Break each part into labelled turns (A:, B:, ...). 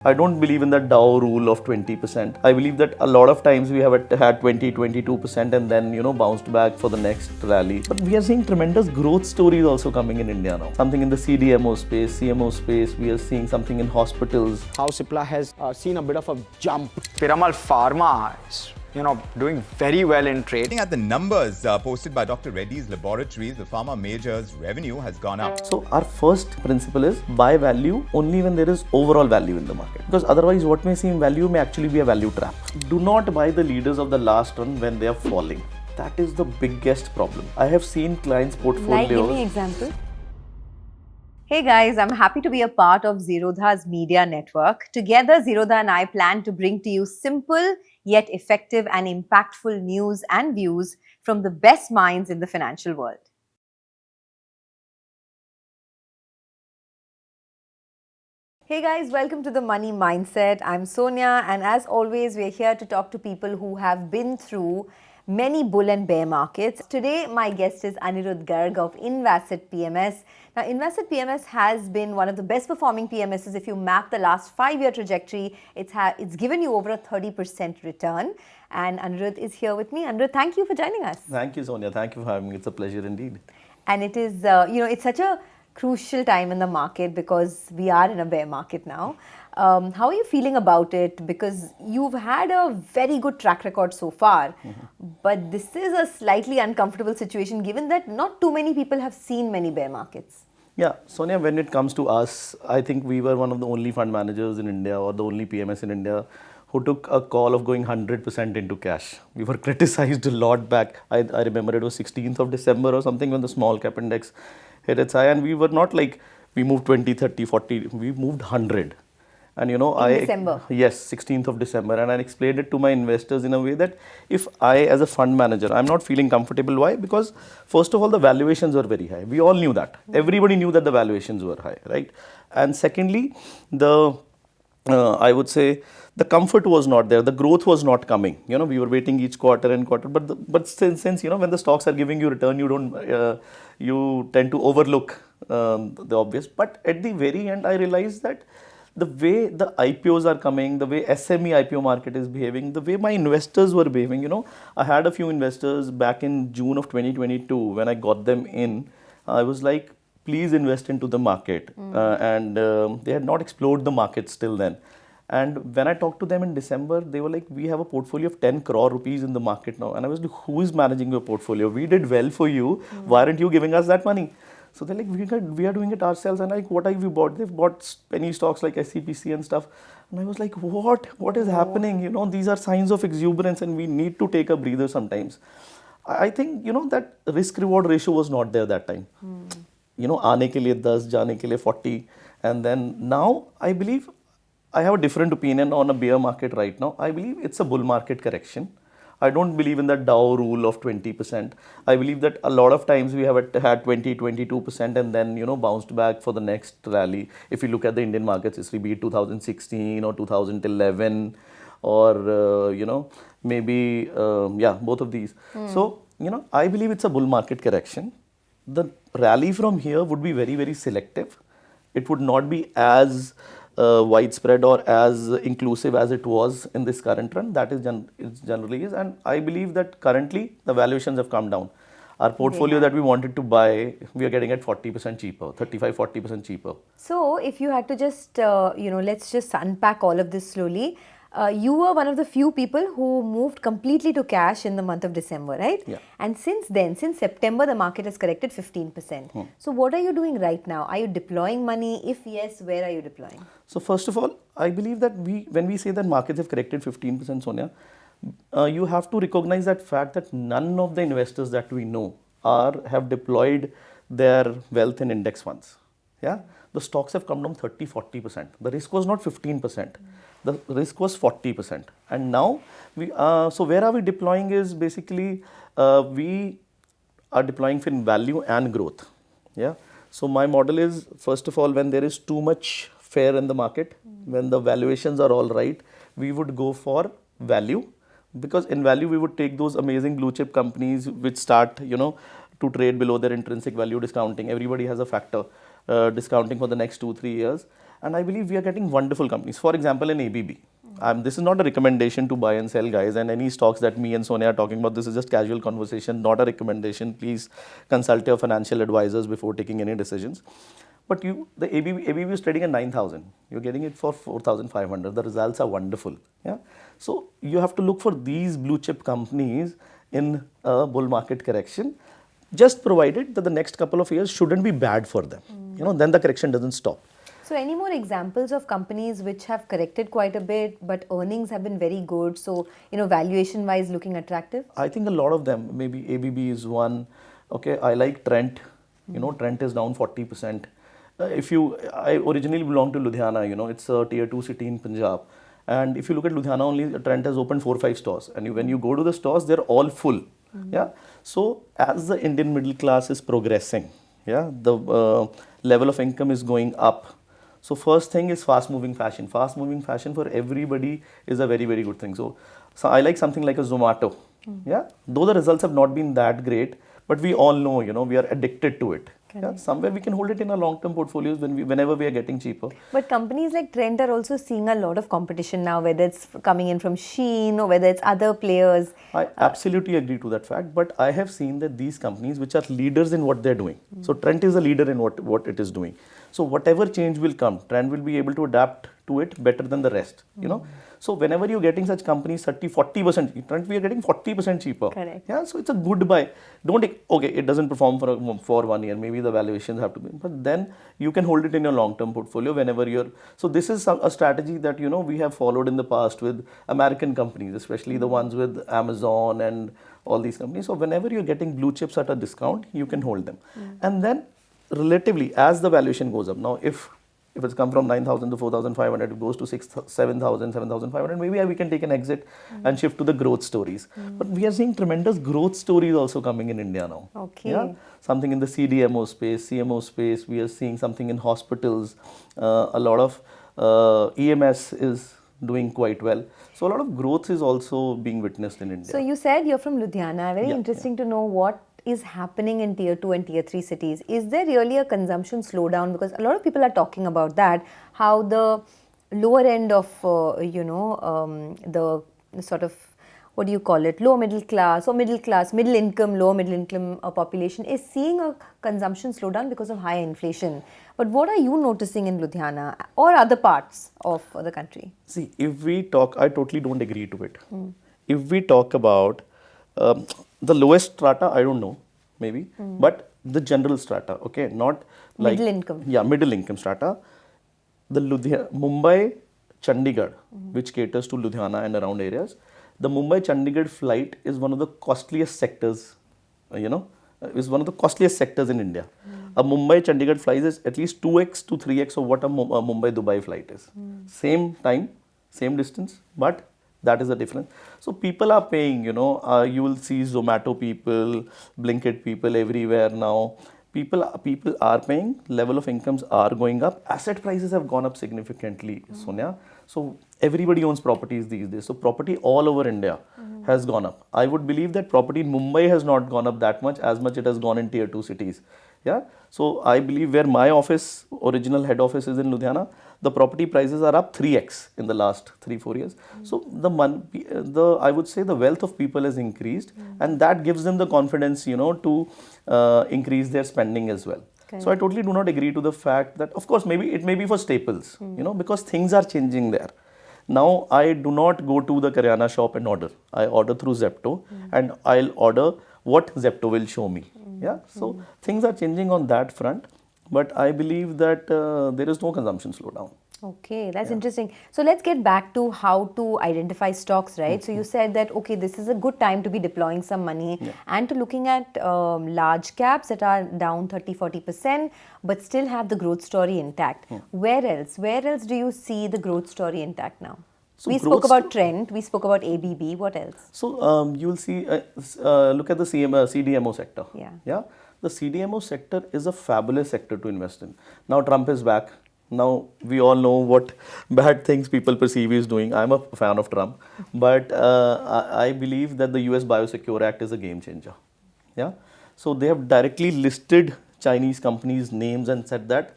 A: I don't believe in the Dow rule of 20%. I believe that a lot of times we have had 20, 22% and then, bounced back for the next rally. But we are seeing tremendous growth stories also coming in India now. Something in the CDMO space, CMO space, we are seeing something in hospitals.
B: How Cipla has seen a bit of a jump. Piramal Pharma is doing very well in trade.
C: Looking at the numbers posted by Dr. Reddy's laboratories, the pharma major's revenue has gone up.
A: So our first principle is buy value only when there is overall value in the market. Because otherwise what may seem value may actually be a value trap. Do not buy the leaders of the last run when they are falling. That is the biggest problem. I have seen clients' portfolios.
D: Like, give me an example. Hey guys, I'm happy to be a part of Zerodha's media network. Together, Zerodha and I plan to bring to you simple yet effective and impactful news and views from the best minds in the financial world. Hey guys, welcome to the Money Mindset. I'm Sonia, and as always, we're here to talk to people who have been through many bull and bear markets. Today, my guest is Anirudh Garg of INVASSEST PMS. Now, INVASSEST PMS has been one of the best performing PMSs. If you map the last 5-year trajectory, it's given you over a 30% return. And Anirudh is here with me. Anirudh, thank you for joining us.
A: Thank you, Sonia. Thank you for having me. It's a pleasure indeed.
D: And it is, it's such a crucial time in the market because we are in a bear market now. How are you feeling about it? Because you've had a very good track record so far, but this is a slightly uncomfortable situation given that not too many people have seen many bear markets.
A: Yeah, Sonia, when it comes to us, I think we were one of the only fund managers in India or the only PMS in India who took a call of going 100% into cash. We were criticized a lot back. I remember it was 16th of December or something when the small cap index hit its high, and we were not like we moved 20, 30, 40, we moved 100. And
D: December.
A: Yes, 16th of December. And I explained it to my investors in a way that if I, as a fund manager, I'm not feeling comfortable. Why? Because first of all, the valuations were very high. We all knew that. Everybody knew that the valuations were high, right? And secondly, I would say the comfort was not there. The growth was not coming. We were waiting each quarter and quarter. But since when the stocks are giving you return, you tend to overlook the obvious. But at the very end, I realized that the way the IPOs are coming, the way SME IPO market is behaving, the way my investors were behaving, I had a few investors back in June of 2022 when I got them in. I was like, please invest into the market. And they had not explored the market still then. And when I talked to them in December, they were like, we have a portfolio of 10 crore rupees in the market now. And I was like, who is managing your portfolio? We did well for you. Why aren't you giving us that money? So they're like, we are doing it ourselves. And like, what have you bought? They've bought penny stocks like SCPC and stuff. And I was like, what is happening? These are signs of exuberance and we need to take a breather sometimes. I think, that risk reward ratio was not there that time. Aane ke liye 10, jaane ke liye 40. And then now I believe I have a different opinion on a bear market right now. I believe it's a bull market correction. I don't believe in the Dow rule of 20%. I believe that a lot of times we have had 20, 22% and then, bounced back for the next rally. If you look at the Indian markets history, be it 2016 or 2011 or, maybe, both of these. So, I believe it's a bull market correction. The rally from here would be very, very selective. It would not be as widespread or as inclusive as it was in this current run. That is generally is, and I believe that currently the valuations have come down. Our portfolio that we wanted to buy, we are getting at 40% cheaper, 35-40% cheaper.
D: So if you had to just, let's just unpack all of this slowly. You were one of the few people who moved completely to cash in the month of December, right?
A: Yeah.
D: And since then, since September, the market has corrected 15%. So what are you doing right now? Are you deploying money? If yes, where are you deploying?
A: So first of all, I believe that when we say that markets have corrected 15%, Sonia, you have to recognize that fact that none of the investors that we know have deployed their wealth in index funds. Yeah, the stocks have come down 30-40%. The risk was not 15%. The risk was 40%. And now, so where are we deploying is basically, we are deploying in value and growth. Yeah. So my model is, first of all, when there is too much fear in the market, when the valuations are all right, we would go for value. Because in value, we would take those amazing blue chip companies which start, to trade below their intrinsic value discounting. Everybody has a factor discounting for the next 2-3 years. And I believe we are getting wonderful companies. For example, in ABB. This is not a recommendation to buy and sell, guys, and any stocks that me and Sonia are talking about, this is just casual conversation, not a recommendation. Please consult your financial advisors before taking any decisions. But the ABB is trading at 9,000. You're getting it for 4,500. The results are wonderful. Yeah. So you have to look for these blue chip companies in a bull market correction, just provided that the next couple of years shouldn't be bad for them. Then the correction doesn't stop.
D: So any more examples of companies which have corrected quite a bit, but earnings have been very good? So, valuation wise looking attractive?
A: I think a lot of them, maybe ABB is one. Okay, I like Trent. Trent is down 40%. I originally belong to Ludhiana, it's a tier 2 city in Punjab. And if you look at Ludhiana only, Trent has opened 4 or 5 stores. And when you go to the stores, they're all full. Yeah. So as the Indian middle class is progressing, the level of income is going up. So first thing is fast moving fashion. Fast moving fashion for everybody is a very, very good thing. So I like something like a Zomato. Yeah. Though the results have not been that great, but we all know, we are addicted to it. Yeah, somewhere we can hold it in our long-term portfolios whenever we are getting cheaper.
D: But companies like Trent are also seeing a lot of competition now, whether it's coming in from Shein or whether it's other players.
A: I absolutely agree to that fact, but I have seen that these companies which are leaders in what they're doing. So Trent is a leader in what it is doing. So whatever change will come, Trent will be able to adapt to it better than the rest, So whenever you're getting such companies 30-40%, Trent we are getting 40% cheaper.
D: Correct.
A: Yeah, so it's a good buy. It doesn't perform for 1 year, maybe the valuations have to be, but then you can hold it in your long-term portfolio whenever so this is a strategy that, we have followed in the past with American companies, especially the ones with Amazon and all these companies. So whenever you're getting blue chips at a discount, you can hold them. And then relatively, as the valuation goes up, now if it's come from 9,000 to 4,500, it goes to 7,000, 7,500, maybe we can take an exit and shift to the growth stories. But we are seeing tremendous growth stories also coming in India now.
D: Okay.
A: Yeah? Something in the CDMO space, CMO space, we are seeing something in hospitals. A lot of EMS is doing quite well. So a lot of growth is also being witnessed in India.
D: So you said you're from Ludhiana. Very interesting to know what is happening in tier 2 and tier 3 cities. Is there really a consumption slowdown? Because a lot of people are talking about that, how the lower end of, the sort of, what do you call it, low middle class or middle class, middle income, lower middle income population is seeing a consumption slowdown because of high inflation. But what are you noticing in Ludhiana or other parts of the country?
A: See, if we talk, I totally don't agree to it. If we talk about the lowest strata, I don't know, maybe, but the general strata, okay, not like
D: middle income.
A: Yeah, middle income strata. The Mumbai, Chandigarh, which caters to Ludhiana and around areas, the Mumbai-Chandigarh flight is one of the costliest sectors, is one of the costliest sectors in India. A Mumbai-Chandigarh flight is at least 2x to 3x of what a Mumbai-Dubai flight is. Same time, same distance, but that is the difference. So people are paying, you will see Zomato people, Blinkit people everywhere now. People are paying, level of incomes are going up, asset prices have gone up significantly, Sonia. So everybody owns properties these days. So property all over India has gone up. I would believe that property in Mumbai has not gone up that much as much it has gone in tier 2 cities. Yeah. So I believe where my office, original head office is in Ludhiana, the property prices are up 3x in the last 3-4 years. So I would say the wealth of people has increased, and that gives them the confidence, to increase their spending as well. Okay. So I totally do not agree to the fact that, of course, maybe it may be for staples, because things are changing there. Now I do not go to the Karyana shop and order. I order through Zepto, and I'll order what Zepto will show me. Yeah. So things are changing on that front. But I believe that there is no consumption slowdown.
D: Okay, that's interesting. So let's get back to how to identify stocks, right? So you said that, okay, this is a good time to be deploying some money and to looking at large caps that are down 30-40%, but still have the growth story intact. Where else? Where else do you see the growth story intact now? So we spoke about Trent, we spoke about ABB, what else?
A: So you will see, look at the CDMO sector. Yeah. The CDMO sector is a fabulous sector to invest in. Now Trump is back. Now we all know what bad things people perceive he's doing. I'm a fan of Trump, but I believe that the US Biosecure Act is a game changer. Yeah. So they have directly listed Chinese companies' names and said that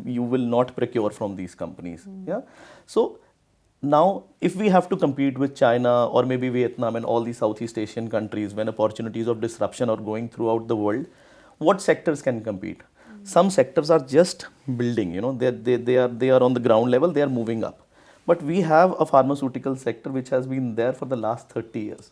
A: you will not procure from these companies. Yeah. So now, if we have to compete with China or maybe Vietnam and all these Southeast Asian countries, when opportunities of disruption are going throughout the world, what sectors can compete? Some sectors are just building, they are on the ground level, they are moving up. But we have a pharmaceutical sector which has been there for the last 30 years.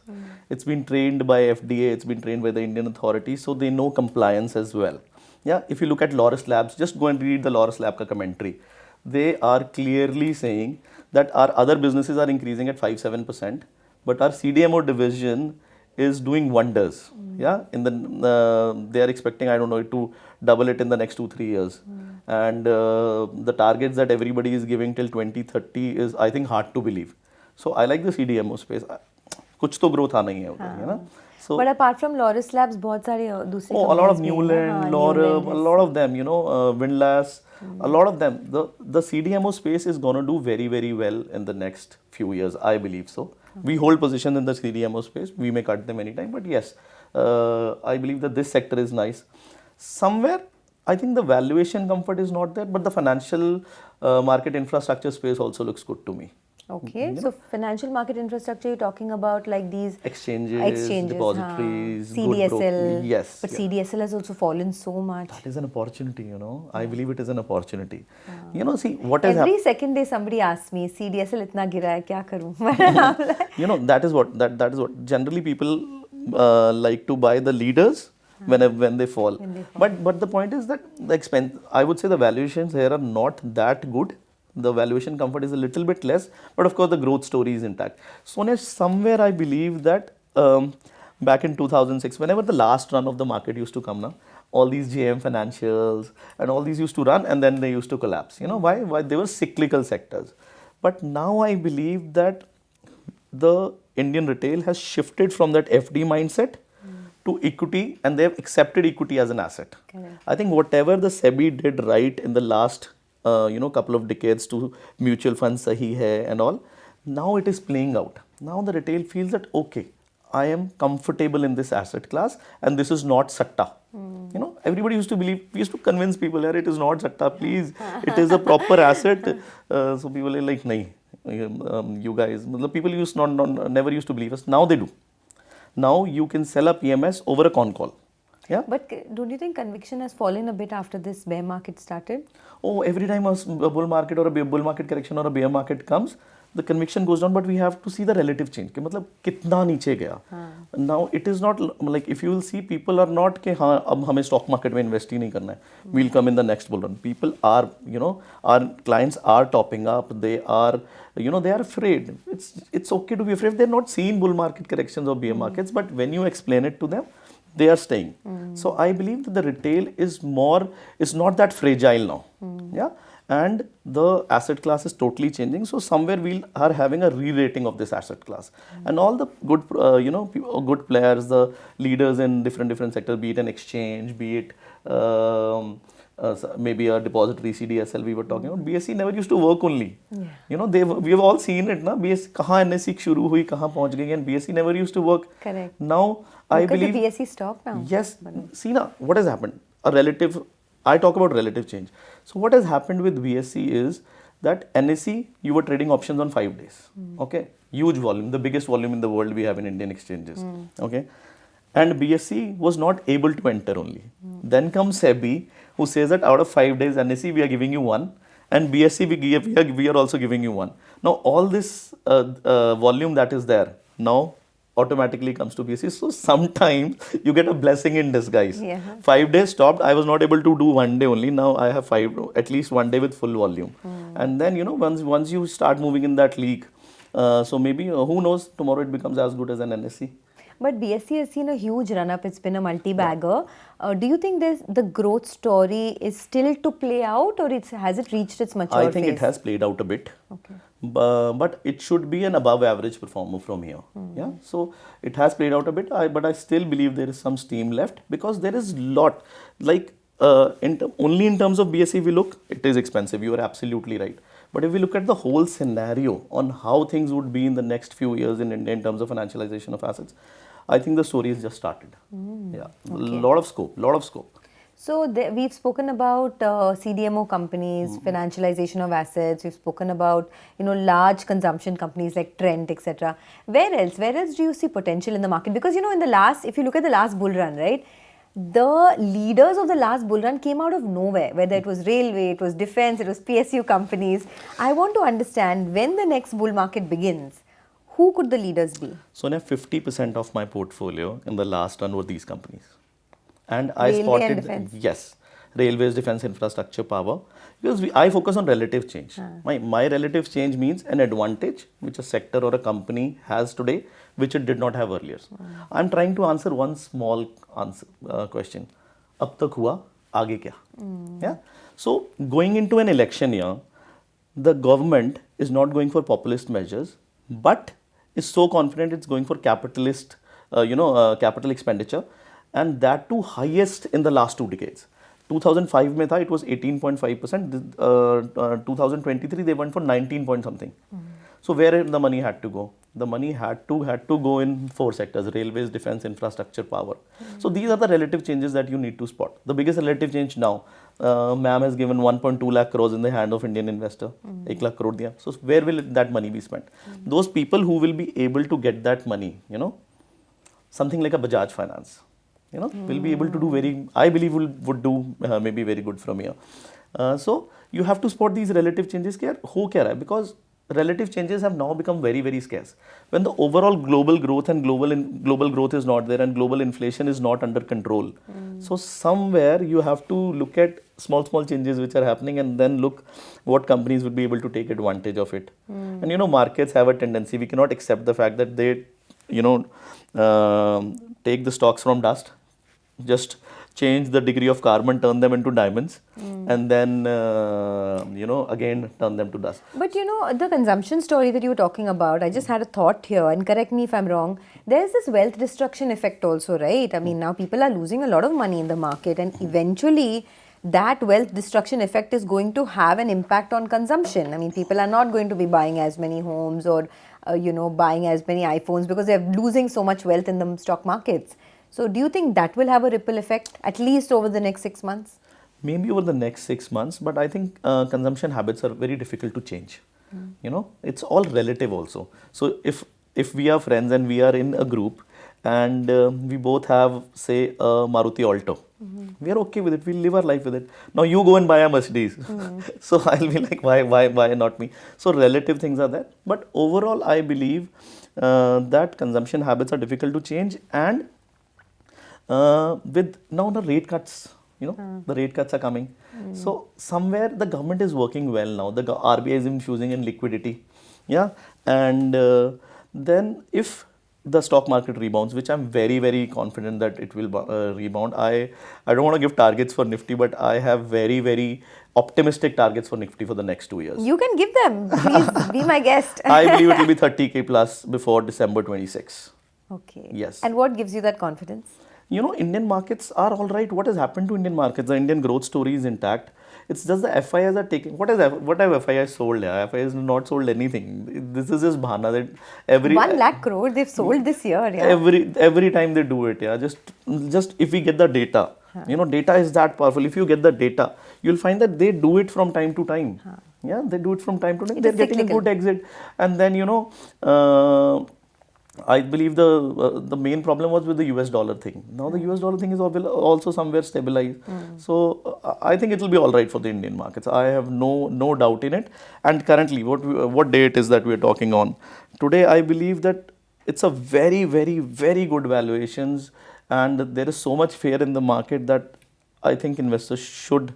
A: It's been trained by FDA, it's been trained by the Indian authorities, so they know compliance as well. Yeah, if you look at Laurus Labs, just go and read the Laurus Lab commentary. They are clearly saying that our other businesses are increasing at 5-7%, but our CDMO division is doing wonders. Yeah, they are expecting, I don't know, to double it in the next 2-3 years. And the targets that everybody is giving till 2030 is, I think, hard to believe. So I like the CDMO space. कुछ तो growth आना ही है उधर, है ना? So,
D: but apart from Laurus Labs, बहुत सारे दूसरे
A: a lot of
D: companies भी हैं,
A: Newland, Laurel, a lot of them, Windlass, a lot of them. The CDMO space is going to do very, very well in the next few years, I believe so. We hold position in the CDMO space. We may cut them anytime, but yes, I believe that this sector is nice. Somewhere, I think the valuation comfort is not there, but the financial market infrastructure space also looks good to me.
D: Okay, so financial market infrastructure, you're talking about like these
A: exchanges depositories,
D: CDSL.
A: Yes.
D: But CDSL has also fallen so much.
A: That is an opportunity, I believe it is an opportunity. See, what has
D: Every second day somebody asks me, CDSL itna gira hai, kya karu?
A: That is what generally people like to buy the leaders when they fall. But the point is that I would say the valuations here are not that good. The valuation comfort is a little bit less, but of course the growth story is intact. Sonia, somewhere I believe that back in 2006, whenever the last run of the market used to come, all these JM financials and all these used to run and then they used to collapse. Why? Why? They were cyclical sectors. But now I believe that the Indian retail has shifted from that FD mindset to equity, and they have accepted equity as an asset.
D: Correct.
A: I think whatever the SEBI did right in the last couple of decades to mutual funds sahi hai and all, now it is playing out. Now the retail feels that, okay, I am comfortable in this asset class and this is not satta. Everybody used to believe, we used to convince people, it is not satta, please, it is a proper asset. So people are like, nahi, you guys, people never used to believe us. Now they do. Now you can sell a PMS over a con call. Yeah.
D: But don't you think conviction has fallen a bit after this bear market started?
A: Oh, every time a bull market or a bull market correction or a bear market comes, the conviction goes down, but we have to see the relative change. कि मतलब कितना नीचे गया. Now it is not like, if you will see, people are not कि हाँ अब हमें stock market में invest ही नहीं करना है. We'll come in the next bull run. People are, our clients are topping up. They are, they are afraid. It's okay to be afraid. They're not seeing bull market corrections or bear markets, but when you explain it to them, they are staying. So I believe that the retail is not that fragile now. Yeah. And the asset class is totally changing. So somewhere we are having a re-rating of this asset class. And all the good, good players, the leaders in different sectors, be it an exchange, be it maybe a depository, CDSL we were talking about. BSE never used to work only. Yeah. We have all seen it. BSE kahan NSE shuru hui, kahan pahunch gayi, and BSE never used to work.
D: Correct.
A: Now, I believe
D: the BSE stock now.
A: Yes. See now, what has happened? I talk about relative change. So what has happened with BSE is that NSE, you were trading options on 5 days. Okay. Huge volume, the biggest volume in the world we have in Indian exchanges. Okay. And BSE was not able to enter only. Then comes SEBI, who says that out of 5 days NSE we are giving you 1, and BSE we are also giving you 1. Now all this volume that is there now automatically comes to BSE. So sometimes you get a blessing in disguise. Yeah. 5 days stopped. I was not able to do 1 day only. Now I have at least 1 day with full volume. And then, once you start moving in that league, so maybe, who knows, tomorrow it becomes as good as an NSE.
D: But BSE has seen a huge run-up. It's been a multi-bagger. Do you think the growth story is still to play out, or has it reached its mature phase?
A: I think it has played out a bit.
D: Okay.
A: But it should be an above average performer from here. Yeah. So it has played out a bit, but I still believe there is some steam left, because there is lot, like only in terms of BSE we look, it is expensive. You are absolutely right. But if we look at the whole scenario on how things would be in the next few years in India in terms of financialization of assets, I think the story has just started. Yeah. Okay. Lot of scope.
D: So we've spoken about CDMO companies, financialization of assets. We've spoken about large consumption companies like Trent, etc. Where else? Where else do you see potential in the market? Because in the last, if you look at the last bull run, right, the leaders of the last bull run came out of nowhere. Whether it was railway, it was defense, it was PSU companies. I want to understand when the next bull market begins, who could the leaders be?
A: So now 50% of my portfolio in the last run were these companies. And I
D: Railway
A: spotted,
D: and defense.
A: yes, railways, defense, infrastructure, power, because I focus on relative change. My relative change means an advantage which a sector or a company has today, which it did not have earlier. I'm trying to answer one small question. Ab tak hua, aage kya? Yeah. So going into an election year, the government is not going for populist measures, but is so confident it's going for capital expenditure, and that too highest in the last 2 decades. 2005 mein tha, it was 18.5%. 2023 they went for 19 point something. So where the money had to go? The money had to go in 4 sectors: railways, defense, infrastructure, power. So these are the relative changes that you need to spot. The biggest relative change now, ma'am has given 1.2 lakh crores in the hand of Indian investor. 1 lakh crore diya. So where will that money be spent? Those people who will be able to get that money, something like a Bajaj Finance, will be able to do I believe would do maybe very good from here. So you have to spot these relative changes. Because relative changes have now become very, very scarce. When the overall global growth and global growth is not there and global inflation is not under control. So somewhere you have to look at small changes which are happening and then look what companies would be able to take advantage of it. And markets have a tendency, we cannot accept the fact that they, take the stocks from dust, just change the degree of carbon, turn them into diamonds, and then, again turn them to dust.
D: But the consumption story that you were talking about, I just had a thought here, and correct me if I'm wrong. There's this wealth destruction effect also, right? I mean, now people are losing a lot of money in the market, and eventually that wealth destruction effect is going to have an impact on consumption. I mean, people are not going to be buying as many homes or, buying as many iPhones because they're losing so much wealth in the stock markets. So do you think that will have a ripple effect, at least over the next 6 months?
A: Maybe over the next 6 months, but I think consumption habits are very difficult to change. It's all relative also. So if we are friends and we are in a group and we both have, say, a Maruti Alto, we are okay with it. We'll live our life with it. Now you go and buy a Mercedes. So I'll be like, why not me? So relative things are there. But overall, I believe that consumption habits are difficult to change, and with now the rate cuts, the rate cuts are coming. So somewhere the government is working well now. The RBI is infusing in liquidity. Yeah. And then if the stock market rebounds, which I'm very, very confident that it will rebound. I don't want to give targets for Nifty, but I have very, very optimistic targets for Nifty for the next 2 years.
D: You can give them. Please be my guest.
A: I believe it will be 30K plus before December 26.
D: Okay.
A: Yes.
D: And what gives you that confidence?
A: Indian markets are all right. What has happened to Indian markets? The Indian growth story is intact. It's just the FIIs are taking. What have FIIs sold? Yeah? FIIs not sold anything. This is just bhana that every
D: 1 lakh crore they've sold this year. Yeah.
A: Every time they do it. Yeah. Just if we get the data, data is that powerful. If you get the data, you'll find that they do it from time to time. Yeah, they do it from time to time. They're getting a good exit, and then I believe the main problem was with the US dollar thing. Now the US dollar thing is also somewhere stabilized. So I think it will be all right for the Indian markets. I have no doubt in it. And currently, what day it is that we are talking on? Today, I believe that it's a very, very, very good valuations, and there is so much fear in the market that I think investors should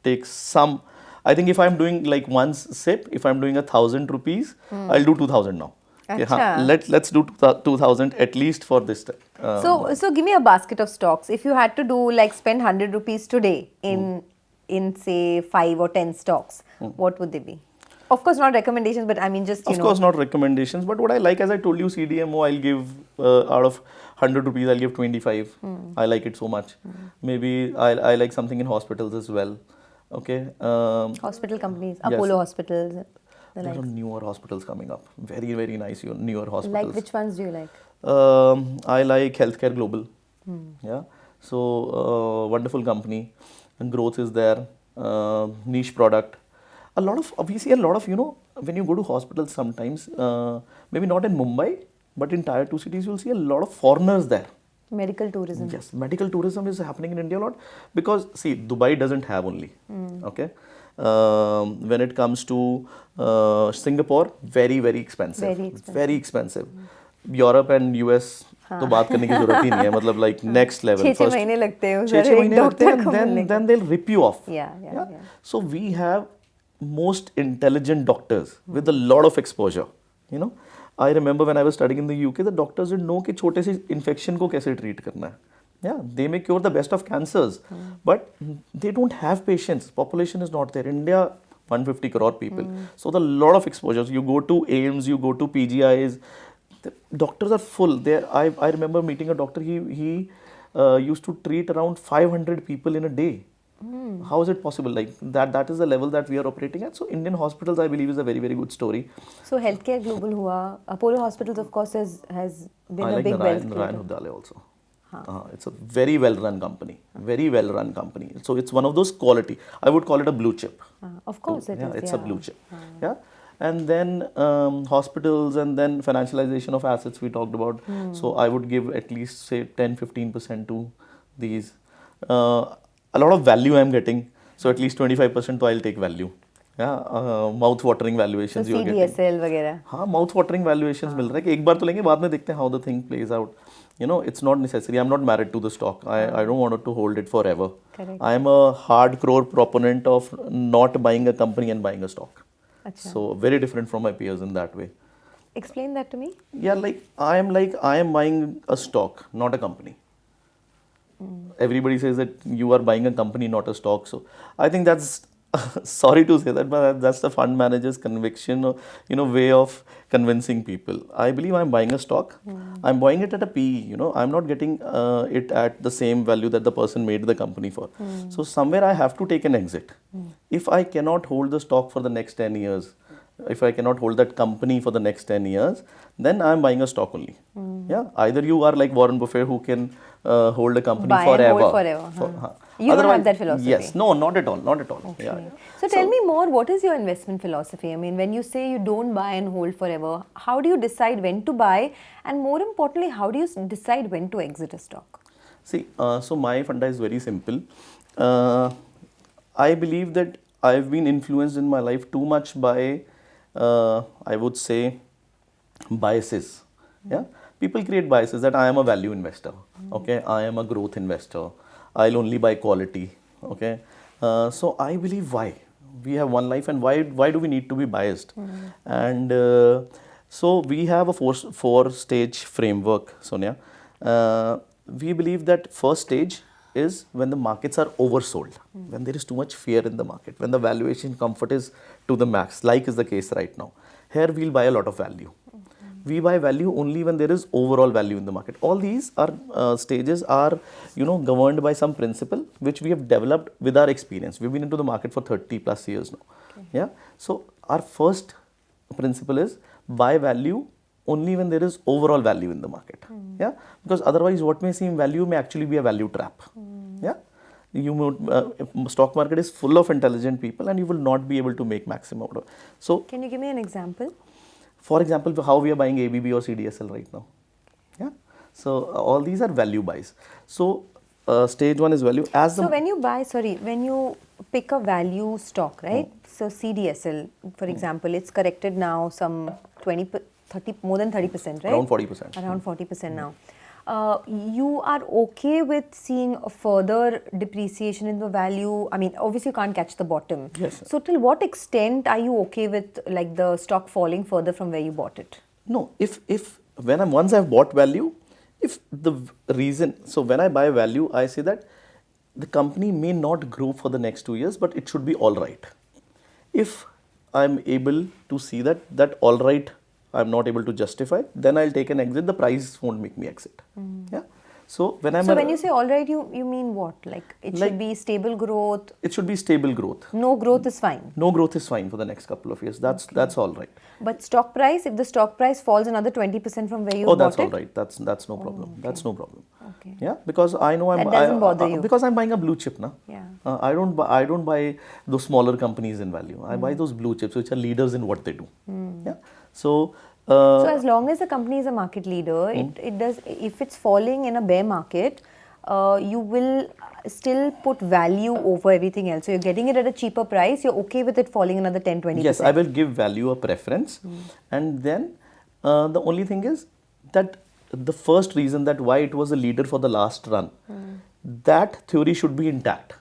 A: take some. I think if I'm doing like one SIP, if I'm doing 1,000 rupees, I'll do 2,000 now. Let's do 2,000 at least for this time.
D: So give me a basket of stocks. If you had to do spend 100 rupees today in say 5 or 10 stocks, what would they be? Of course, not recommendations, but I mean just
A: Of course, not recommendations. But what I like, as I told you, CDMO, I'll give out of 100 rupees, I'll give 25. I like it so much. Maybe I like something in hospitals as well. Okay.
D: Hospital companies, Apollo hospitals.
A: There are newer hospitals coming up. Very, very nice newer hospitals.
D: Like which ones do you like?
A: I like Healthcare Global. Yeah. So wonderful company, and growth is there. Niche product. We see a lot of, when you go to hospitals sometimes, maybe not in Mumbai, but in tier 2 cities, you'll see a lot of foreigners there.
D: Medical tourism.
A: Yes, medical tourism is happening in India a lot because, see, Dubai doesn't have only. Okay. When it comes to Singapore, very, very expensive.
D: Very expensive.
A: Very expensive. Europe and US, तो बात करने की जरूरत ही नहीं है, मतलब like next level.
D: 6 महीने लगते हैं उधर
A: 6
D: एक
A: महीने लगते
D: doctor को
A: हैं,
D: मिलने
A: then they'll rip you off.
D: Yeah.
A: So we have most intelligent doctors with a lot of exposure. I remember when I was studying in the UK, the doctors didn't know कि छोटे से infection को कैसे treat करना है. Yeah, they may cure the best of cancers, but they don't have patients. Population is not there. India, 150 crore people. So the lot of exposures. You go to AIMS, you go to PGIs. The doctors are full. There, I remember meeting a doctor. He used to treat around 500 people in a day. How is it possible? Like that is the level that we are operating at. So Indian hospitals, I believe, is a very, very good story.
D: So healthcare global हुआ. Apollo Hospitals, of course, has been
A: I
D: a
A: like
D: big wealth
A: Ryan
D: creator.
A: Hudale also. It's a very well run company. Very well run company. So it's one of those quality. I would call it a blue chip.
D: Of course it is.
A: It's a blue chip. Yeah. And then hospitals and then financialization of assets we talked about. So I would give at least say 10-15% to these. A lot of value I am getting. So at least 25% तो I'll take value. Yeah, mouth-watering valuations
D: So
A: you are getting.
D: CDSL वगैरह.
A: हाँ, mouth-watering valuations मिल रहा है कि एक बार तो लेंगे, बाद में देखते हैं how the thing plays out. It's not necessary. I'm not married to the stock. I don't want to hold it forever.
D: Correct.
A: I am a hardcore proponent of not buying a company and buying a stock.
D: Achha.
A: So very different from my peers in that way.
D: Explain that to me.
A: Yeah, I am buying a stock, not a company. Everybody says that you are buying a company, not a stock. So I think that's sorry to say that, but that's the fund manager's conviction, or, way of convincing people. I believe I'm buying a stock. I'm buying it at a PE. I'm not getting it at the same value that the person made the company for. So somewhere I have to take an exit. If I cannot hold the stock for the next 10 years, if I cannot hold that company for the next 10 years, then I'm buying a stock only. Yeah, either you are like Warren Buffett who can hold a company
D: Buy
A: forever.
D: and hold forever. You don't have that philosophy.
A: Yes, no, not at all, not at all.
D: Okay.
A: Yeah.
D: So tell me more, what is your investment philosophy? I mean, when you say you don't buy and hold forever, how do you decide when to buy? And more importantly, how do you decide when to exit a stock?
A: See, so my funda is very simple. I believe that I've been influenced in my life too much by, I would say, biases. Yeah, people create biases that I am a value investor. Okay, I am a growth investor. I'll only buy quality. Okay, so I believe why we have one life and why do we need to be biased? And so we have a four stage framework, Sonia. We believe that first stage is when the markets are oversold, when there is too much fear in the market, when the valuation comfort is to the max, like is the case right now. Here we'll buy a lot of value. We buy value only when there is overall value in the market. All these are stages are, governed by some principle which we have developed with our experience. We've been into the market for 30 plus years now. Okay. Yeah. So our first principle is buy value only when there is overall value in the market. Yeah. Because otherwise what may seem value may actually be a value trap. Yeah. Stock market is full of intelligent people and you will not be able to make maximum out of it. So
D: can you give me an example?
A: For example, how we are buying ABB or CDSL right now. Yeah. So all these are value buys. So stage one is value.
D: So when you pick a value stock, right? So CDSL, for example, it's corrected now some 30, more than 30%, right?
A: Around 40%.
D: Around 40% now. You are okay with seeing a further depreciation in the value? I mean, obviously you can't catch the bottom.
A: Yes.
D: So till what extent are you okay with like the stock falling further from where you bought it?
A: No, once I've bought value, if the reason, so when I buy value, I say that the company may not grow for the next 2 years, but it should be all right. If I'm able to see that all right, I'm not able to justify, then I'll take an exit. The price won't make me exit. Yeah. So when you say all right, you mean what? Like it should be stable growth. It should be stable growth. No growth is fine. No growth is fine for the next couple of years. That's all right. But stock price, if the stock price falls another 20% from where you bought it, that's all right. That's no problem. Okay. That's no problem.
D: Okay.
A: Yeah, because I know
D: That doesn't bother you.
A: because I'm buying a blue chip, na.
D: Yeah.
A: I don't buy those smaller companies in value. I buy those blue chips which are leaders in what they do. Yeah. So.
D: So as long as the company is a market leader,
A: Hmm.
D: it does. If it's falling in a bear market, you will still put value over everything else. So you're getting it at a cheaper price. You're okay with it falling another 10-20%.
A: Yes, I will give value a preference, and then the only thing is that the first reason that why it was a leader for the last run, that theory should be intact.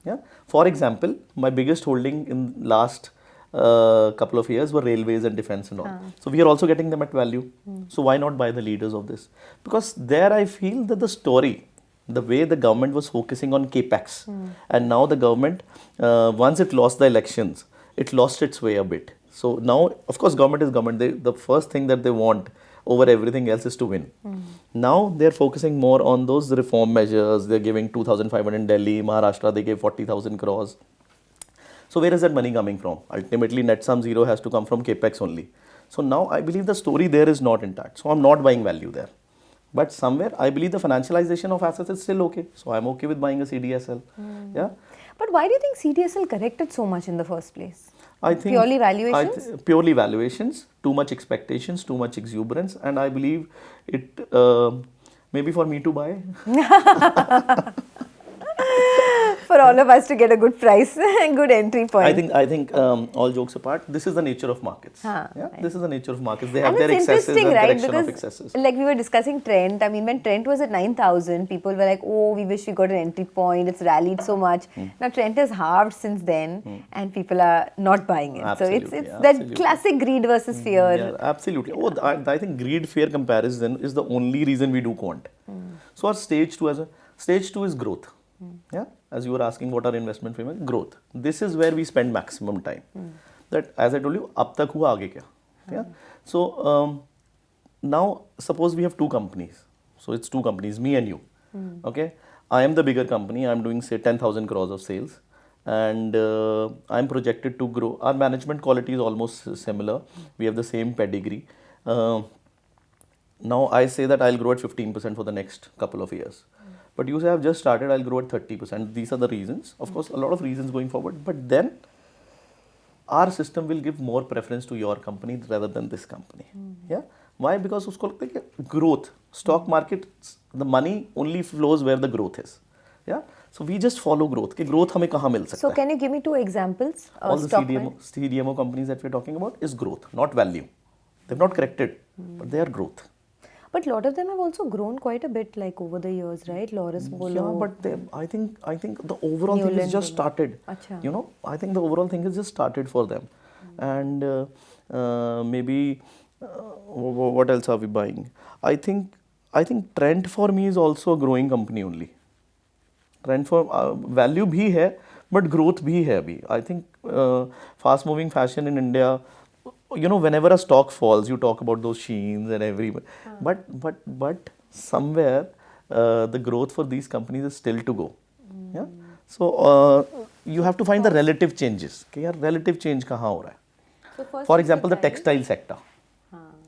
A: Yeah. For example, my biggest holding in last couple of years were railways and defense and all. So we are also getting them at value. So why not buy the leaders of this? Because there I feel that the story, the way the government was focusing on capex, and now the government, once it lost the elections, it lost its way a bit. So now, of course, government is government. The first thing that they want over everything else is to win. Now they're focusing more on those reform measures. They're giving 2,500 in Delhi, Maharashtra. They gave 40,000 crores. So where is that money coming from? Ultimately, net sum zero has to come from capex only. So now I believe the story there is not intact. So I'm not buying value there. But somewhere I believe the financialization of assets is still okay. So I'm okay with buying a CDSL. Yeah.
D: But why do you think CDSL corrected so much in the first place?
A: I think
D: Purely valuations?
A: Purely valuations, too much expectations, too much exuberance, and I believe it maybe for me to buy.
D: For all of us to get a good price and good entry point.
A: I think all jokes apart, this is the nature of markets.
D: Huh,
A: Yeah,
D: right.
A: this is the nature of markets. They have
D: And
A: their
D: it's
A: excesses and
D: interesting, right?
A: correction of
D: Because
A: excesses.
D: like we were discussing Trent, I mean when Trent was at 9,000, people were like, oh, we wish we got an entry point, it's rallied so much. Now Trent has halved since then and people are not buying it.
A: Absolutely,
D: So it's that
A: absolutely.
D: classic greed versus fear.
A: Yeah, absolutely. Oh, I think greed fear comparison is the only reason we do quant. So our stage two is growth. Yeah, as you were asking, what are investment framework? Growth. This is where we spend maximum time. That, as I told you, ab tak hua, aage kya? Yeah. So now suppose we have two companies. So it's two companies, me and you. Okay. I am the bigger company. I am doing say 10,000 crores of sales, and I am projected to grow. Our management quality is almost similar. We have the same pedigree. Now I say that I'll grow at 15% for the next couple of years. But you say I've just started, I'll grow at 30%. These are the reasons. Of course, a lot of reasons going forward. But then our system will give more preference to your company rather than this company. Yeah. Why? Because usko lagta hai ki growth, stock market, the money only flows where the growth is. Yeah. So we just follow growth. कि growth हमें कहाँ मिल सकता
D: So
A: है?
D: can you give me two examples?
A: All the
D: Stock
A: CDMO companies that we're talking about is growth, not value. They've not corrected, but they are growth.
D: But a lot of them have also grown quite a bit, like over the years, right? Loris Bolo.
A: Yeah, but I think the overall thing has just started.
D: Acha.
A: You know, I think the overall thing has just started for them, and maybe what else are we buying? I think Trent for me is also a growing company only. Trend for value bhi hai, but growth bhi hai abhi. I think fast moving fashion in India, you know, whenever a stock falls, you talk about those Sheins and everybody. But somewhere the growth for these companies is still to go. Yeah. So you have to find the relative changes. कि यार relative change कहाँ हो रहा है? For example, the textile sector.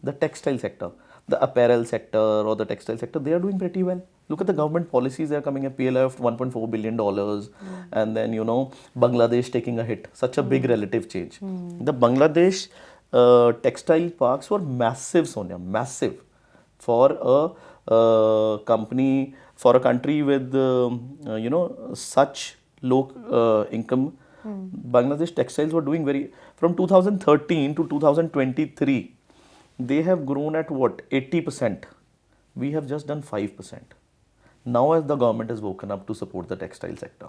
A: The textile sector, the apparel sector or the textile sector, they are doing pretty well. Look at the government policies. They are coming at PLI of $1.4 billion, and then you know Bangladesh taking a hit. Such a big relative change. The Bangladesh textile parks were massive, Sonia, massive for a company, for a country with you know such low income. Bangladesh textiles were doing very, from 2013 to 2023, they have grown at what, 80%. We have just done 5%. Now as the government has woken up to support the textile sector,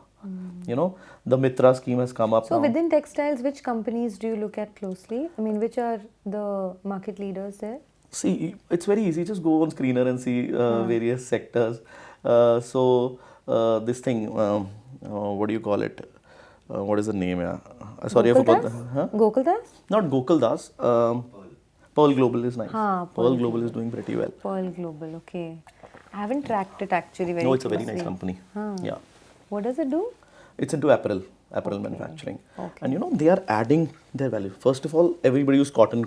A: you know, the Mitra scheme has come up
D: So
A: now.
D: within textiles, which companies do you look at closely? I mean, which are the market leaders there?
A: See, it's very easy. Just go on Screener and see various sectors. This thing, what do you call it? What is the name? Sorry, I forgot.
D: Gokuldas?
A: Not Gokuldas. Pearl Global is nice. Pearl Global is doing pretty well.
D: Pearl Global, okay. I haven't tracked it actually very
A: No, it's a very
D: closely.
A: nice company. Yeah.
D: What does it do?
A: It's into apparel. apparel manufacturing.
D: Okay.
A: And they are adding their value. First of all, everybody use cotton.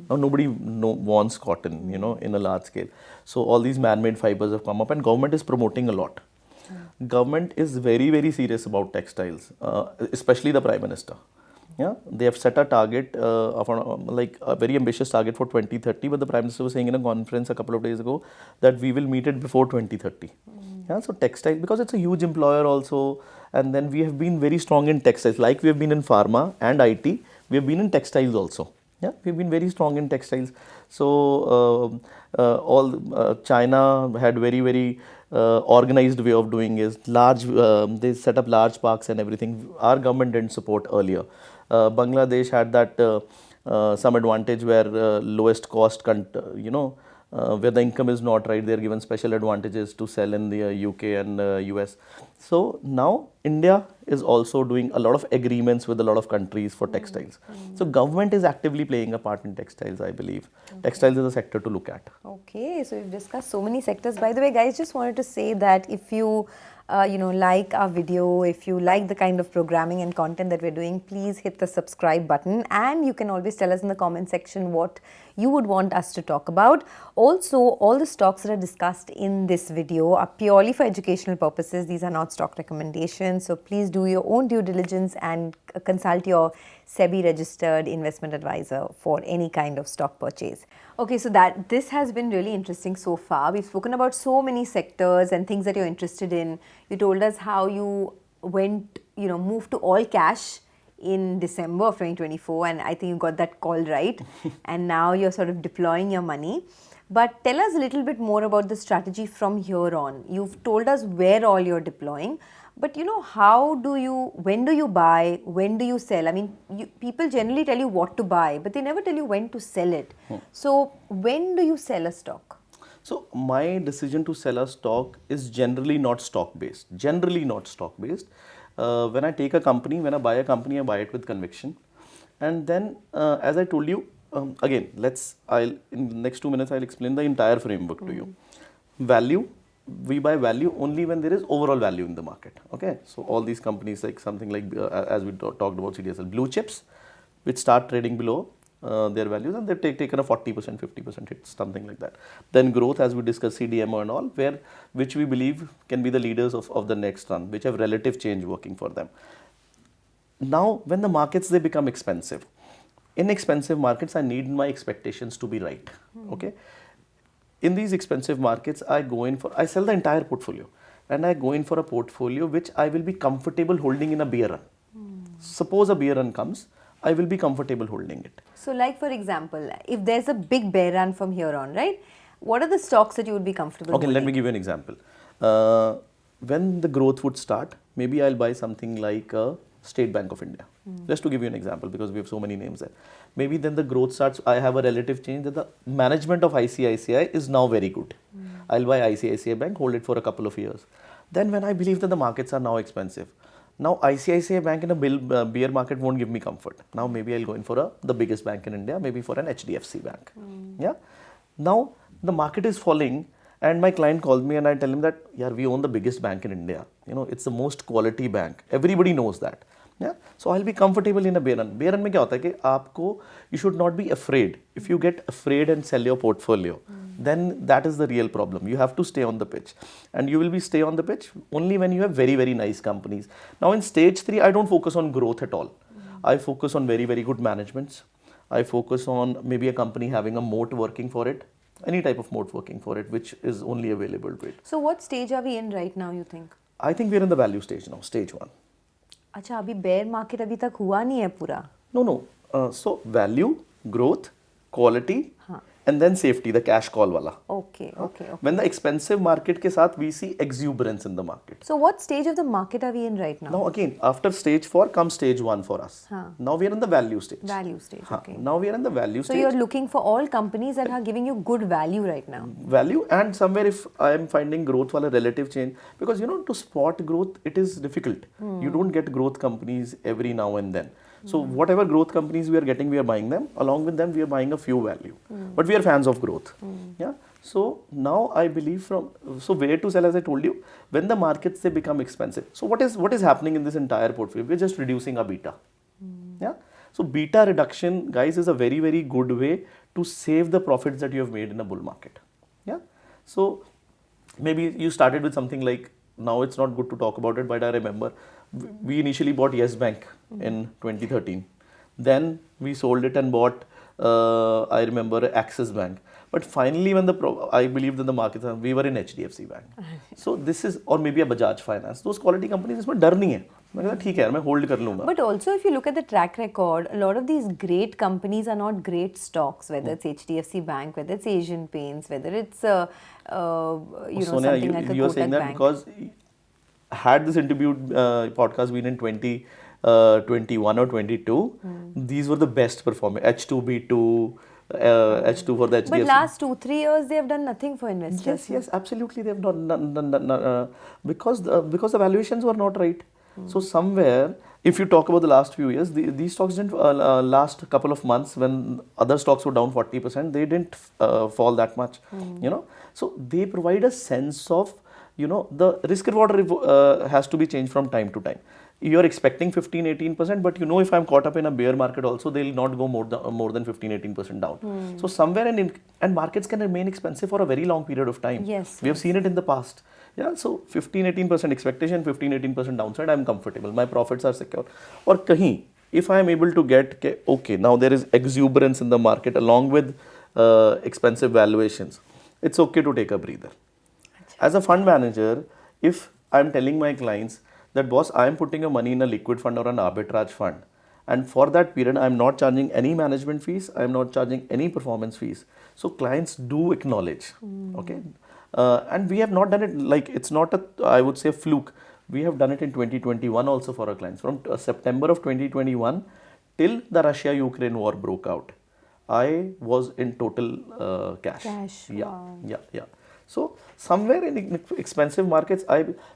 A: Now nobody wants cotton, in a large scale. So all these man-made fibers have come up, and government is promoting a lot. Government is very, very serious about textiles, especially the Prime Minister. Yeah, they have set a target of like a very ambitious target for 2030, but the Prime Minister was saying in a conference a couple of days ago that we will meet it before 2030. Yeah, so textile, because it's a huge employer also, and then we have been very strong in textiles, like we have been in pharma and IT, we have been in textiles also. Yeah, we've been very strong in textiles. So China had very, very organized way of doing is large. They set up large parks and everything. Our government didn't support earlier. Bangladesh had that some advantage where lowest cost, where the income is not right, they are given special advantages to sell in the UK and US. So now India is also doing a lot of agreements with a lot of countries for textiles. So government is actively playing a part in textiles, I believe. Textiles is a sector to look at.
D: Okay, so we've discussed so many sectors. By the way, guys, just wanted to say that if you like our video, if you like the kind of programming and content that we're doing, please hit the subscribe button, and you can always tell us in the comment section what you would want us to talk about. Also, all the stocks that are discussed in this video are purely for educational purposes. These are not stock recommendations. So please do your own due diligence and consult your SEBI registered investment advisor for any kind of stock purchase. Okay, so this has been really interesting so far. We've spoken about so many sectors and things that you're interested in. You told us how you went, moved to all cash in December of 2024, and I think you got that call right. And now you're sort of deploying your money. But tell us a little bit more about the strategy from here on. You've told us where all you're deploying, but when do you buy, when do you sell? I mean, people generally tell you what to buy, but they never tell you when to sell it. So when do you sell a stock?
A: So my decision to sell a stock is generally not stock based. When I take a company, when I buy a company, I buy it with conviction. And then, as I told you, again, in the next 2 minutes, I'll explain the entire framework to you. Value, we buy value only when there is overall value in the market. Okay, so all these companies, like something like, as we talked about CDSL, blue chips, which start trading below their values, and they've taken a 40%, 50% hit, something like that. Then growth, as we discussed, CDMO and all, which we believe can be the leaders of the next run, which have relative change working for them. Now, when the markets, they become expensive. In expensive markets, I need my expectations to be right. Okay. In these expensive markets, I sell the entire portfolio, and I go in for a portfolio which I will be comfortable holding in a bear run. Suppose a bear run comes, I will be comfortable holding it.
D: So like, for example, if there's a big bear run from here on, right? What are the stocks that you would be comfortable holding?
A: Let me give you an example. When the growth would start, maybe I'll buy something like State Bank of India. Just to give you an example, because we have so many names there. Maybe then the growth starts, I have a relative change that the management of ICICI is now very good. I'll buy ICICI Bank, hold it for a couple of years. Then when I believe that the markets are now expensive, now ICICI Bank in a bear market won't give me comfort. Now maybe I'll go in for the biggest bank in India, maybe for an HDFC Bank. Yeah. Now the market is falling, and my client calls me and I tell him that, yeah, we own the biggest bank in India. It's the most quality bank. Everybody knows that. Yeah. So I'll be comfortable in a bear run. Bear run में क्या होता है कि you should not be afraid. If you get afraid and sell your portfolio, then that is the real problem. You have to stay on the pitch, and you will stay on the pitch only when you have very, very nice companies. Now in stage 3, I don't focus on growth at all. I focus on very, very good managements. I focus on maybe a company having a moat working for it, any type of moat working for it, which is only available to it.
D: So what stage are we in right now, you think?
A: I think we're in the value stage now, stage 1.
D: अच्छा, अभी bear market अभी तक हुआ नहीं है पूरा?
A: No. So value, growth, quality, and then safety, the cash call wala.
D: Okay.
A: When the expensive market ke saath, we see exuberance in the market.
D: So what stage of the market are we in right now?
A: Now again, after stage 4 comes stage 1 for us. Now we are in the value stage.
D: Okay.
A: Now we are in the value stage.
D: So you're looking for all companies that are giving you good value right now.
A: Value, and somewhere if I am finding growth wala relative change, because to spot growth, it is difficult. You don't get growth companies every now and then. So whatever growth companies we are getting, we are buying them. Along with them, we are buying a few value. But we are fans of growth. Yeah. So now I believe so where to sell, as I told you, when the markets, they become expensive. So what is happening in this entire portfolio? We're just reducing our beta. Yeah. So beta reduction, guys, is a very, very good way to save the profits that you have made in a bull market. Yeah. So maybe you started with something like, now it's not good to talk about it, but I remember we initially bought Yes Bank in 2013. Then we sold it and bought, I remember, Axis Bank. But finally, when I believe that the markets, we were in HDFC Bank. So this is, or maybe a Bajaj Finance. Those quality companies, इसमें डर नहीं है. मैं कहता ठीक है यार, मैं hold कर लूँगा.
D: But also, if you look at the track record, a lot of these great companies are not great stocks, whether it's HDFC Bank, whether it's Asian Paints, whether it's,
A: Sonia,
D: something like a
A: you're
D: Kotak
A: saying that
D: Bank.
A: because had this interview podcast been in 2021 or 22, these were the best performing. H2B2, H2 for the HDFC.
D: But last 2-3 years, they have done nothing for investors.
A: Yes, absolutely, they have done because the valuations were not right. So somewhere, if you talk about the last few years, these stocks didn't last a couple of months when other stocks were down 40%. They didn't fall that much, So they provide a sense of, the risk reward has to be changed from time to time. You're expecting 15-18%, but if I'm caught up in a bear market also, they'll not go more than 15-18% down. So somewhere and markets can remain expensive for a very long period of time.
D: Yes.
A: We have seen it in the past. Yeah, so 15-18% expectation, 15-18% downside, I'm comfortable. My profits are secure. Or kahin, if I'm able to get, okay, now there is exuberance in the market along with expensive valuations, it's okay to take a breather. As a fund manager, if I'm telling my clients that, boss, I'm putting your money in a liquid fund or an arbitrage fund, and for that period, I'm not charging any management fees, I'm not charging any performance fees. So clients do acknowledge, okay? And we have not done it like, it's not I would say, a fluke. We have done it in 2021 also for our clients. From September of 2021 till the Russia-Ukraine war broke out, I was in total cash.
D: Wow.
A: Yeah. So somewhere in expensive markets,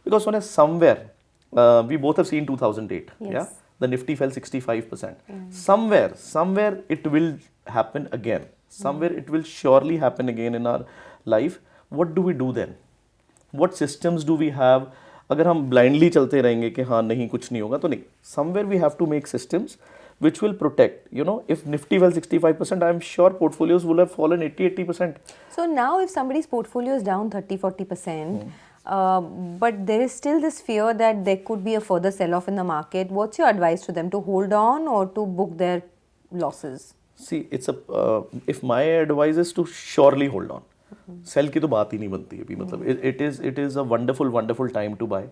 A: because when somewhere, we both have seen 2008.
D: Yes.
A: Yeah, the Nifty fell 65%. Somewhere it will happen again. Somewhere it will surely happen again in our life. What do we do then? What systems do we have? अगर हम blindly चलते रहेंगे कि हाँ नहीं कुछ नहीं होगा तो नहीं. Somewhere we have to make systems which will protect. If Nifty fell 65%, I'm sure portfolios will have fallen 80%.
D: So now if somebody's portfolio is down 30-40%, but there is still this fear that there could be a further sell-off in the market, what's your advice to them? To hold on or to book their losses?
A: See, if my advice is to surely hold on. Sell की तो बात ही नहीं बनती अभी, मतलब it is a wonderful time to buy.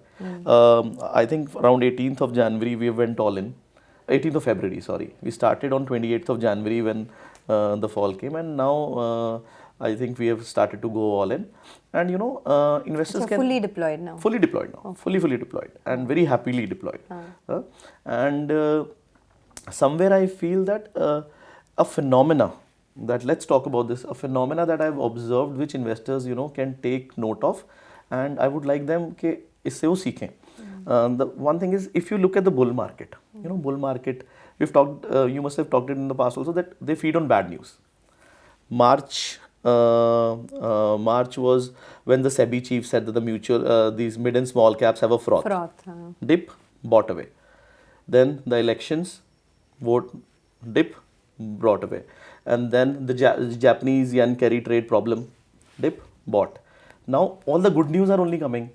A: I think around 18th of January we went all in. 18th of February, sorry. We started on 28th of January when the fall came, and now I think we have started to go all in. And investors can
D: fully deployed now.
A: Fully deployed now. Fully deployed, and very happily deployed. And somewhere I feel that a phenomena that, let's talk about this, a phenomena that I've observed which investors can take note of, and I would like them कि इससे वो सीखें. The one thing is, if you look at the bull market, bull market, we've talked, you must have talked it in the past also, that they feed on bad news. March was when the SEBI chief said that these mid and small caps have a froth. Dip, bought away. Then the elections, vote, dip, brought away. And then the Japanese yen carry trade problem, dip, bought. Now all the good news are only coming.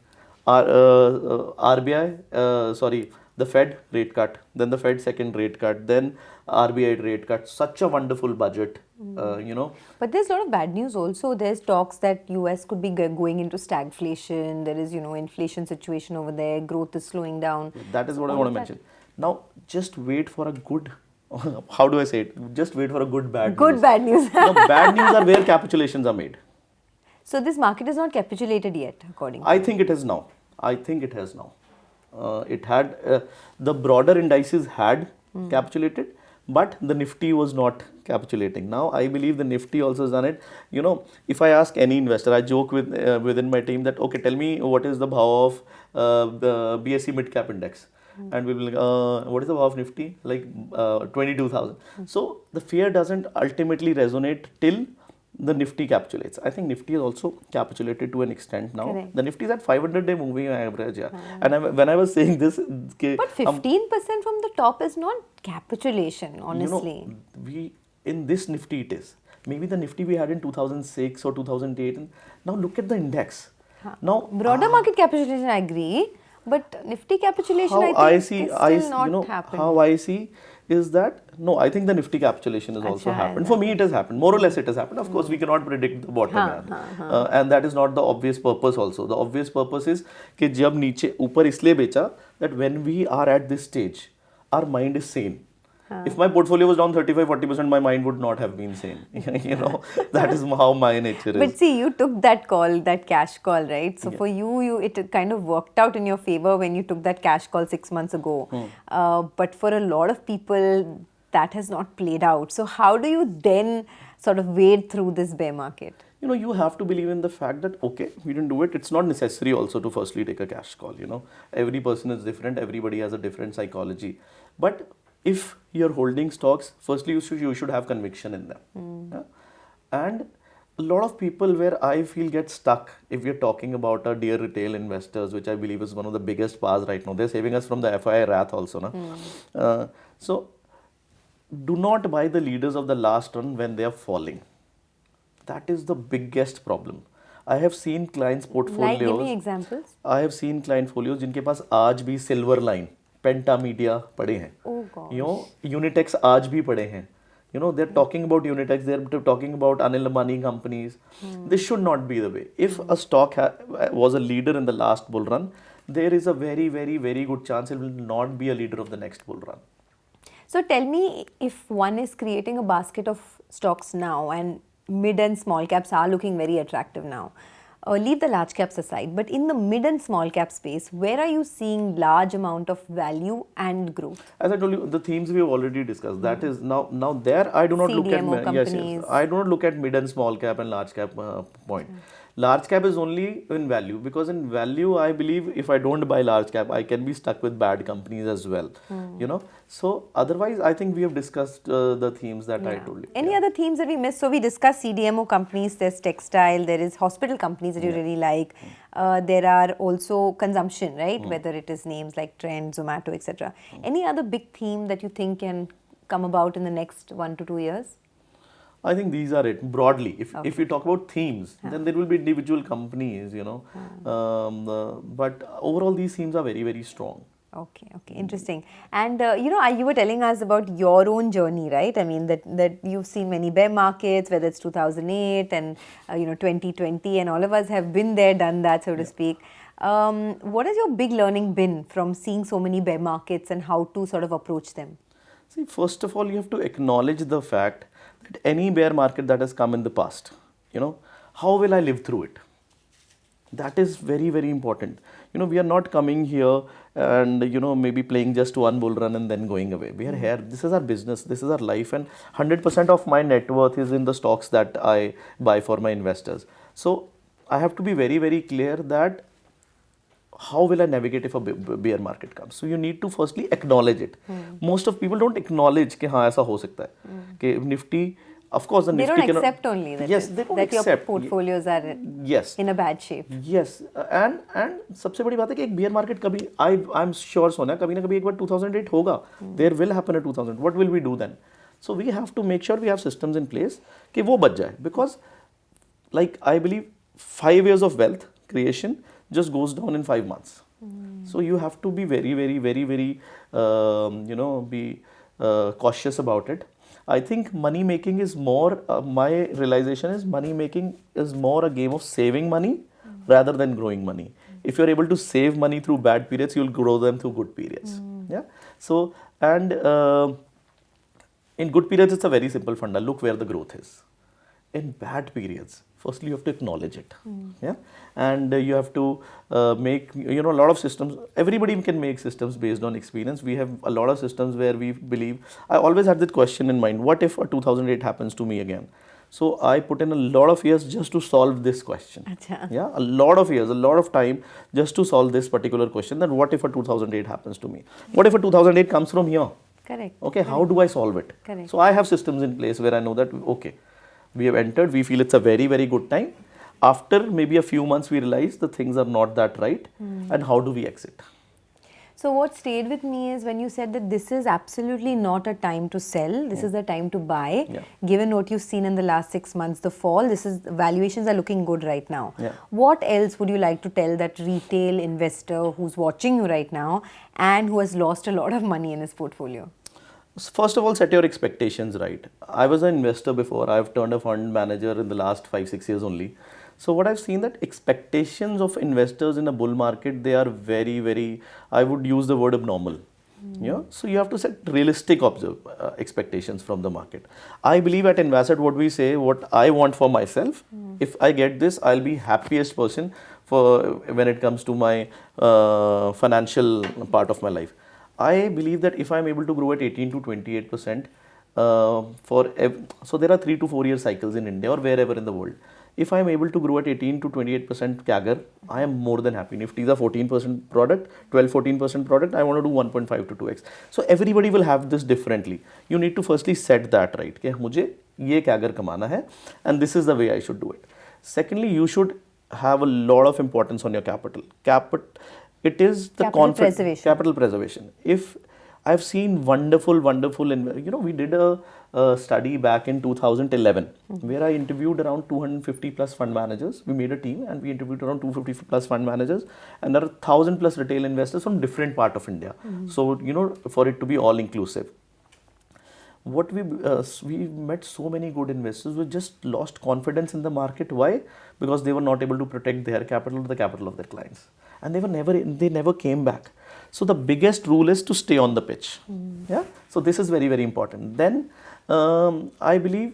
A: The Fed rate cut, then the Fed second rate cut, then RBI rate cut. Such a wonderful budget,
D: But there's a lot of bad news also. There's talks that US could be going into stagflation. There is, inflation situation over there. Growth is slowing down.
A: That is what I want to mention. Now, just wait for a good, how do I say it? Just wait for a good bad news.
D: Good bad news.
A: The bad news are where capitulations are made.
D: So this market is not capitulated yet, according to
A: I think it has now. It had, the broader indices had capitulated, but the Nifty was not capitulating. Now I believe the Nifty also has done it. If I ask any investor, I joke within my team that, okay, tell me what is the bhav of the BSE mid cap index. And we will be like, what is the bhav of Nifty? Like 22,000. So the fear doesn't ultimately resonate till the Nifty capitulates. I think Nifty is also capitulated to an extent now.
D: Correct.
A: The Nifty is at 500-day moving average. Yeah. And when I was saying this,
D: But 15% from the top is not capitulation, honestly.
A: you know, we in this Nifty it is. Maybe the Nifty we had in 2006 or 2008. And now look at the index. Now
D: Broader market capitulation, I agree. But Nifty capitulation,
A: how
D: I think, is still not
A: you know,
D: happened.
A: how I see is that, no, I think the Nifty capitulation has also happened. For me, it has happened. More or less, it has happened. Of course, we cannot predict the bottom. And that is not the obvious purpose also. The obvious purpose is कि जब नीचे ऊपर इसलिए बेचा that when we are at this stage, our mind is sane. If my portfolio was down 35-40%, my mind would not have been sane. You know, that is how my nature is.
D: But see, you took that call, that cash call, right? So for you, it kind of worked out in your favor when you took that cash call 6 months ago. But for a lot of people, that has not played out. So how do you then sort of wade through this bear market?
A: You know, you have to believe in the fact that, okay, we didn't do it. It's not necessary also to firstly take a cash call, you know. Every person is different. Everybody has a different psychology. But if you're holding stocks, firstly, you should have conviction in them. Yeah? And a lot of people where I feel get stuck, if we're talking about our dear retail investors, which I believe is one of the biggest paths right now. They're saving us from the FII wrath also. Na? So, do not buy the leaders of the last run when they are falling. That is the biggest problem. I have seen clients' portfolios.
D: Like, give me examples.
A: I have seen client folios जिनके पास आज भी silver line, Pentamedia पड़े हैं.
D: Oh gosh.
A: You know, Unitex आज भी पड़े हैं. You know, they're talking about Unitex, they're talking about Anil Ambani companies. This should not be the way. If a stock was a leader in the last bull run, there is a very, very, very good chance it will not be a leader of the next bull run.
D: So tell me, if one is creating a basket of stocks now and mid and small caps are looking very attractive now, leave the large caps aside, but in the mid and small cap space, where are you seeing large amount of value and growth?
A: As I told you, the themes we have already discussed. That is now there. I do not look at
D: companies.
A: I do not look at mid and small cap and large cap point. Large cap is only in value, because in value I believe if I don't buy large cap, I can be stuck with bad companies as well. You know, so otherwise I think we have discussed the themes that I told you.
D: Any other themes that we missed? So we discussed CDMO companies, there's textile, there is hospital companies that you really like. There are also consumption, right? Whether it is names like Trend, Zomato, etc. Any other big theme that you think can come about in the next 1 to 2 years?
A: I think these are it broadly. If we talk about themes, then there will be individual companies, you know. But overall, these themes are very, very strong.
D: Okay, interesting. And you know, you were telling us about your own journey, right? I mean, that you've seen many bear markets, whether it's 2008 and 2020, and all of us have been there, done that, so to speak. What has your big learning been from seeing so many bear markets and how to sort of approach them?
A: See, first of all, you have to acknowledge the fact that any bear market that has come in the past, you know, how will I live through it? That is very, very important. You know, we are not coming here and, you know, maybe playing just one bull run and then going away. We are here. This is our business. This is our life. And 100% of my net worth is in the stocks that I buy for my investors. So I have to be very, very clear that how will I navigate if a bear market comes? So you need to firstly acknowledge it. Most of people don't acknowledge कि हाँ ऐसा हो सकता है कि Nifty, of course the
D: They
A: Nifty
D: don't accept only that,
A: yes, they don't
D: that your
A: accept.
D: portfolios are in a bad shape.
A: Yes, and सबसे बड़ी बात है कि एक bear market कभी I'm sure सोना कभी ना कभी एक बार 2008 होगा. There will happen in 2000. What will we do then? So we have to make sure we have systems in place कि वो बच जाए, because like I believe 5 years of wealth creation just goes down in 5 months. So you have to be very, very, very, very, be cautious about it. I think money making is more, my realization is money making is more a game of saving money rather than growing money. If you're able to save money through bad periods, you'll grow them through good periods. Yeah. So, and in good periods, it's a very simple funda. Look where the growth is. In bad periods, firstly you have to acknowledge it. Yeah, and you have to make, a lot of systems. Everybody can make systems based on experience. We have a lot of systems where we believe. I always had this question in mind: what if a 2008 happens to me again? So I put in a lot of years just to solve this question.
D: Achha.
A: Yeah, a lot of years, a lot of time just to solve this particular question. That what if a 2008 happens to me? What if a 2008 comes from here?
D: Correct.
A: Okay, how do I solve it?
D: Correct.
A: So I have systems in place where I know that, okay, We have entered, we feel it's a very, very good time. After maybe a few months, we realize the things are not that right. And how do we exit?
D: So what stayed with me is when you said that this is absolutely not a time to sell, this is the time to buy.
A: Yeah.
D: Given what you've seen in the last 6 months, the fall, valuations are looking good right now.
A: Yeah.
D: What else would you like to tell that retail investor who's watching you right now and who has lost a lot of money in his portfolio?
A: First of all, set your expectations right. I was an investor before. I've turned a fund manager in the last 5-6 years only. So what I've seen that expectations of investors in a bull market, they are very, very, I would use the word abnormal. Yeah. So you have to set realistic expectations from the market. I believe at INVASSET, what we say, what I want for myself, if I get this, I'll be happiest person for when it comes to my financial part of my life. I believe that if I'm able to grow at 18 to 28%, so there are 3 to 4 year cycles in India or wherever in the world. If I'm able to grow at 18 to 28% CAGR, I am more than happy. If these are 14% product, 12-14% product, I want to do 1.5 to 2x. So everybody will have this differently. You need to firstly set that right. कि मुझे ये CAGR कमाना है, and this is the way I should do it. Secondly, you should have a lot of importance on your capital. It is the capital preservation. If I've seen wonderful, we did a study back in 2011 where I interviewed around 250 plus fund managers. We made a team and we interviewed around 250 plus fund managers, and there are 1,000 plus retail investors from different part of India. So, for it to be all inclusive. What we met so many good investors who just lost confidence in the market. Why? Because they were not able to protect their capital or the capital of their clients. And they never came back. So the biggest rule is to stay on the pitch. Yeah. So this is very, very important. Then I believe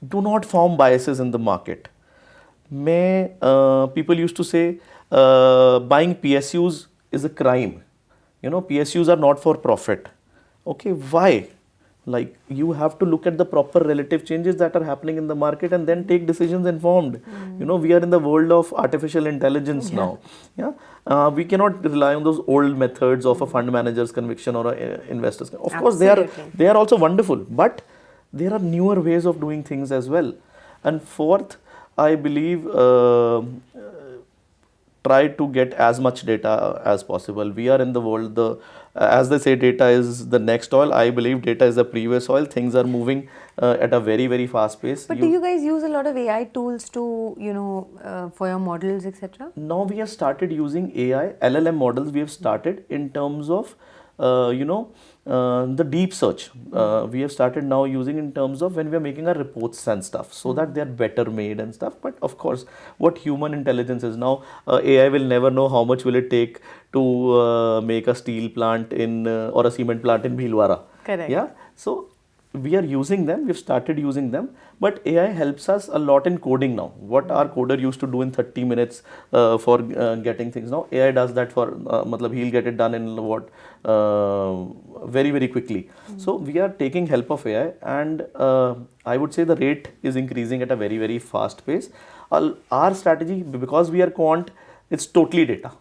A: do not form biases in the market. People used to say buying PSUs is a crime. PSUs are not for profit. Okay, why? Like, you have to look at the proper relative changes that are happening in the market and then take decisions informed. We are in the world of artificial intelligence now. Yeah, we cannot rely on those old methods of a fund manager's conviction or an investor's. Of course, they are also wonderful, but there are newer ways of doing things as well. And fourth, I believe try to get as much data as possible. We are in the world, as they say, data is the next oil. I believe data is the previous oil. Things are moving at a very, very fast pace.
D: But do you guys use a lot of AI tools to, for your models, etc.?
A: Now we have started using AI, LLM models. We have started in terms of, the deep search. We have started now using in terms of when we are making our reports and stuff, so that they are better made and stuff. But of course, what human intelligence is now, AI will never know how much will it take to make a steel plant or a cement plant in Bhilwara.
D: Correct.
A: Yeah. So we are using them. We've started using them. But AI helps us a lot in coding now. What our coder used to do in 30 minutes for getting things, now AI does that for, he'll get it done in very, very quickly. So we are taking help of AI, and I would say the rate is increasing at a very, very fast pace. Our strategy, because we are quant, it's totally data.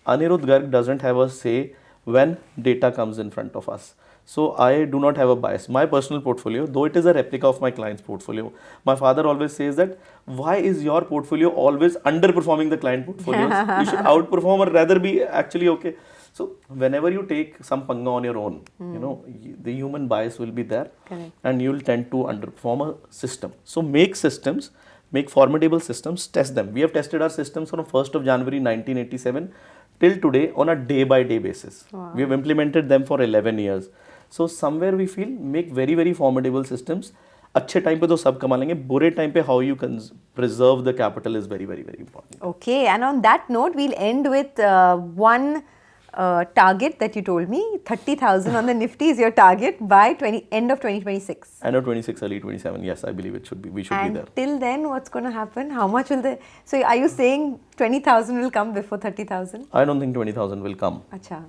A: Anirudh Garg doesn't have a say when data comes in front of us. So I do not have a bias. My personal portfolio, though it is a replica of my client's portfolio, my father always says that, why is your portfolio always underperforming the client portfolios? You should outperform or rather be actually okay. So whenever you take some panga on your own, the human bias will be there.
D: Correct.
A: And you will tend to underperform a system. So make systems, make formidable systems, test them. We have tested our systems from 1st of January 1987 till today on a day-by-day basis.
D: Wow.
A: We have implemented them for 11 years. So somewhere we feel make very, very formidable systems. अच्छे time पे तो सब कमा लेंगे, बुरे time पे how you can preserve the capital is very, very, very important.
D: Okay, and on that note, we'll end with one target that you told me. 30,000 on the Nifty is your target by end of 2026.
A: End of 26, early 27. Yes, I believe it should be. We should be there.
D: And till then, what's going to happen? How much will So are you saying 20,000 will come before 30,000?
A: I don't think 20,000 will come.
D: Acha.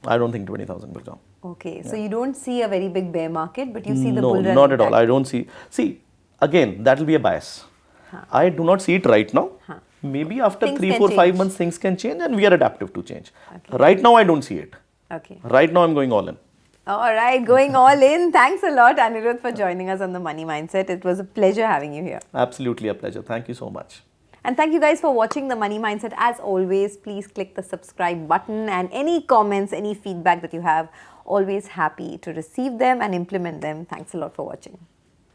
A: I don't think 20,000 will come.
D: Okay, so you don't see a very big bear market, but you see the bull run.
A: No, not at all. I don't see. See, again, that will be a bias. I do not see it right now. Maybe after
D: Things
A: 3,
D: can
A: 4, 5
D: change.
A: months, things can change, and we are adaptive to change.
D: Okay.
A: Right now, I don't see it.
D: Okay.
A: Right now, I'm going all in.
D: All right, going all in. Thanks a lot, Anirudh, for joining us on the Money Mindset. It was a pleasure having you here.
A: Absolutely a pleasure. Thank you so much.
D: And thank you guys for watching the Money Mindset. As always, please click the subscribe button, and any comments, any feedback that you have, always happy to receive them and implement them. Thanks a lot for watching.